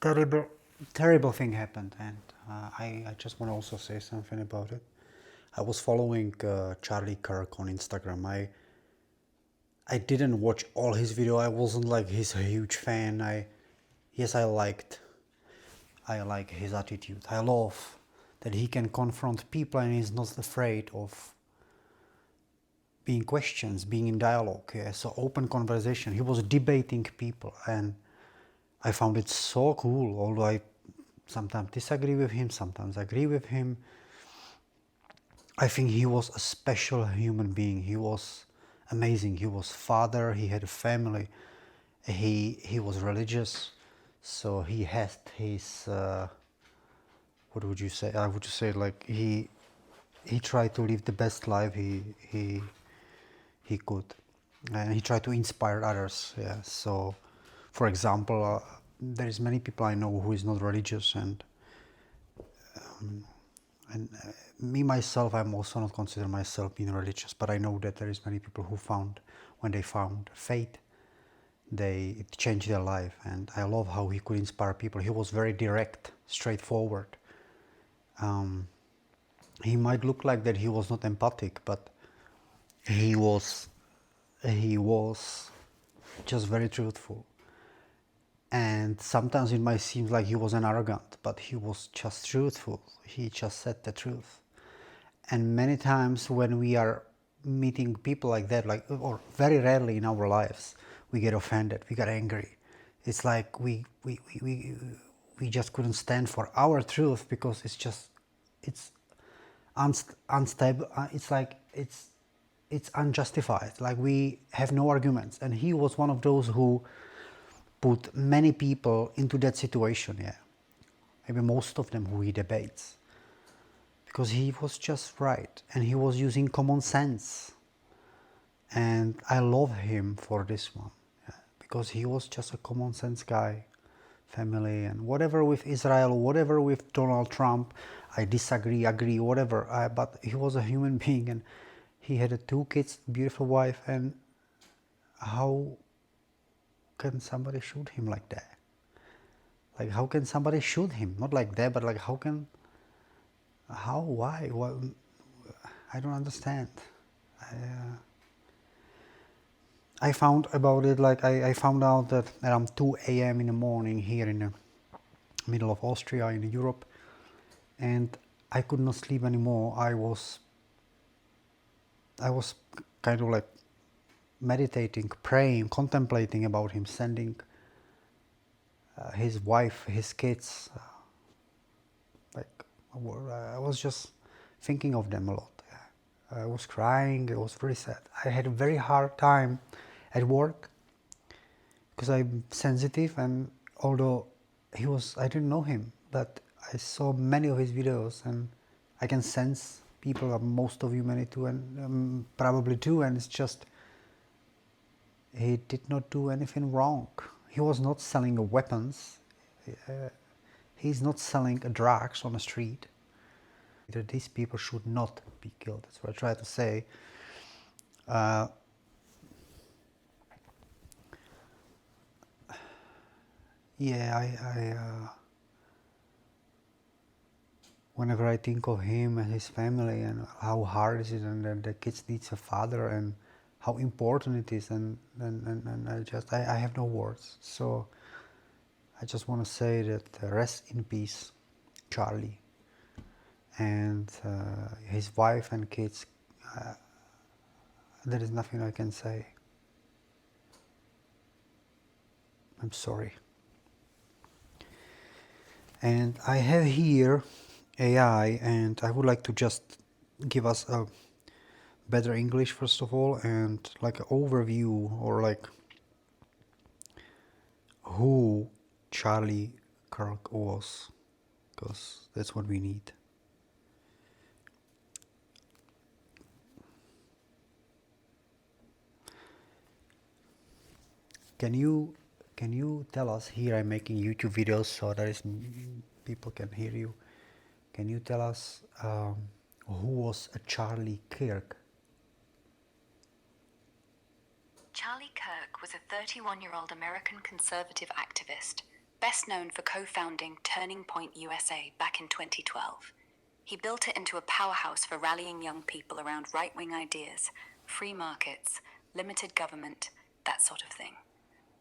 terrible, terrible thing happened, and I just want to also say something about it. I was following Charlie Kirk on Instagram. I didn't watch all his video. I wasn't like his huge fan. Yes, I like his attitude. I love that he can confront people and he's not afraid of being questions, being in dialogue. Yeah, so open conversation. He was debating people, and I found it so cool. Although I sometimes disagree with him, sometimes agree with him. I think he was a special human being. He was amazing. He was father. He had a family. He was religious, so he had his. What would you say? I would just say like he tried to live the best life he could, and he tried to inspire others. Yeah. So, for example, there is many people I know who is not religious, and me myself, I'm also not consider myself being religious, but I know that there is many people who found when they found faith, it changed their life, and I love how he could inspire people. He was very direct, straightforward. He might look like that he was not empathic, but he was he was just very truthful. And sometimes it might seem like he was an arrogant, but he was just truthful. He just said the truth. And many times when we are meeting people like that, like, or very rarely in our lives, we get offended, we get angry. It's like we just couldn't stand for our truth because it's unstable. It's like it's unjustified. Like we have no arguments. And he was one of those who put many people into that situation. Yeah, maybe most of them who he debates, because he was just right and he was using common sense. And I love him for this one, yeah, because he was just a common sense guy. Family and whatever with Israel, whatever with Donald Trump, I disagree, agree, whatever. But he was a human being, and he had 2 kids, beautiful wife. And how can somebody shoot him like that? Like, how can somebody shoot him? Not like that, but like, why? Well, I don't understand. I found about it, like, I found out that around 2 a.m. in the morning here in the middle of Austria in Europe, and I could not sleep anymore. I was kind of like meditating, praying, contemplating about him, sending his wife, his kids. Like I was just thinking of them a lot. I was crying. It was very sad. I had a very hard time at work because I'm sensitive, and although I didn't know him, but I saw many of his videos, and I can sense people, most of you many too, and probably too, and it's just, he did not do anything wrong. He was not selling weapons. He's not selling drugs on the street. That these people should not be killed. That's what I try to say. Yeah, whenever I think of him and his family and how hard it is, and that the kids needs a father, and how important it is, and I have no words. So I just want to say that rest in peace, Charlie, and his wife and kids. There is nothing I can say. I'm sorry. And I have here AI, and I would like to just give us a better English first of all, and like an overview, or like who Charlie Kirk was, because that's what we need. Can you tell us, here I'm making YouTube videos so that people can hear you. Can you tell us who was a Charlie Kirk? Charlie Kirk was a 31-year-old American conservative activist Best known for co-founding Turning Point USA back in 2012. He built it into a powerhouse for rallying young people around right-wing ideas, free markets, limited government, that sort of thing.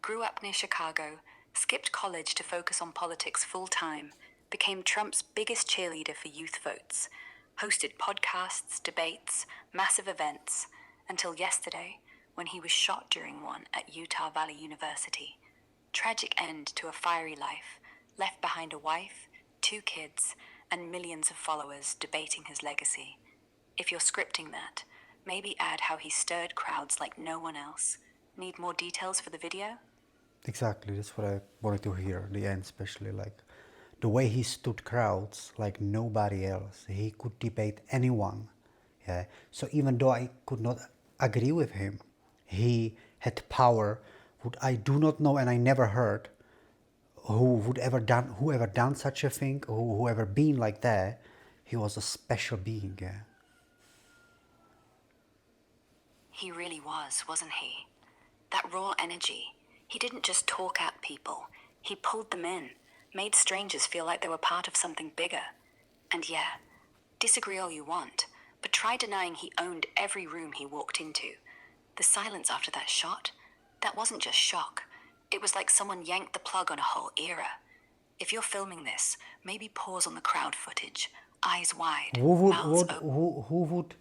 Grew up near Chicago, skipped college to focus on politics full-time, became Trump's biggest cheerleader for youth votes, hosted podcasts, debates, massive events, until yesterday, when he was shot during one at Utah Valley University. Tragic end to a fiery life, left behind a wife, 2 kids, and millions of followers debating his legacy. If you're scripting that, maybe add how he stirred crowds like no one else. Need more details for the video? Exactly, that's what I wanted to hear, the end especially, like the way he stood crowds like nobody else. He could debate anyone. Yeah. So even though I could not agree with him, he had power what I do not know and I never heard whoever done such a thing, whoever been like that. He was a special being, yeah. He really was, wasn't he? That raw energy. He didn't just talk at people. He pulled them in, made strangers feel like they were part of something bigger. And yeah, disagree all you want, but try denying he owned every room he walked into. The silence after that shot, that wasn't just shock. It was like someone yanked the plug on a whole era. If you're filming this, maybe pause on the crowd footage, eyes wide, mouths open. Who would,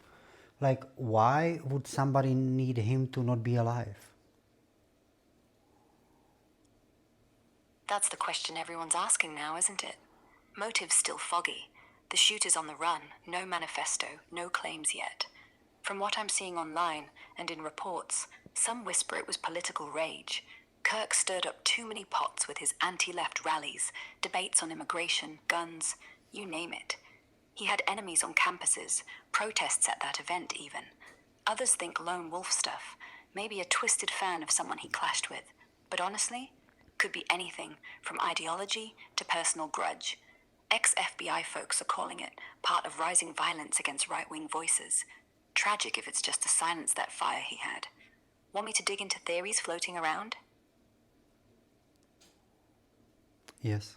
like, why would somebody need him to not be alive? That's the question everyone's asking now, isn't it? Motive's still foggy. The shooter's on the run, no manifesto, no claims yet. From what I'm seeing online and in reports, some whisper it was political rage. Kirk stirred up too many pots with his anti-left rallies, debates on immigration, guns, you name it. He had enemies on campuses, protests at that event even. Others think lone wolf stuff, maybe a twisted fan of someone he clashed with. But honestly, could be anything from ideology to personal grudge. Ex-FBI folks are calling it part of rising violence against right-wing voices. Tragic if it's just to silence that fire he had. Want me to dig into theories floating around? Yes.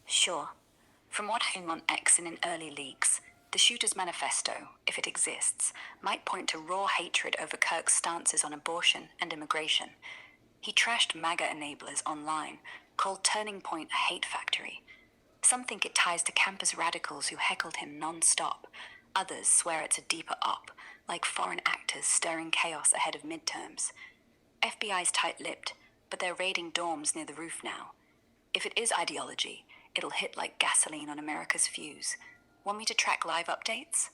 Sure. From what I'm on X and in early leaks, the shooter's manifesto, if it exists, might point to raw hatred over Kirk's stances on abortion and immigration. He trashed MAGA enablers online, called Turning Point a hate factory. Some think it ties to campus radicals who heckled him non-stop. Others swear it's a deeper op, like foreign actors stirring chaos ahead of midterms. FBI's tight-lipped, but they're raiding dorms near the roof now. If it is ideology, it'll hit like gasoline on America's fuse. Want me to track live updates?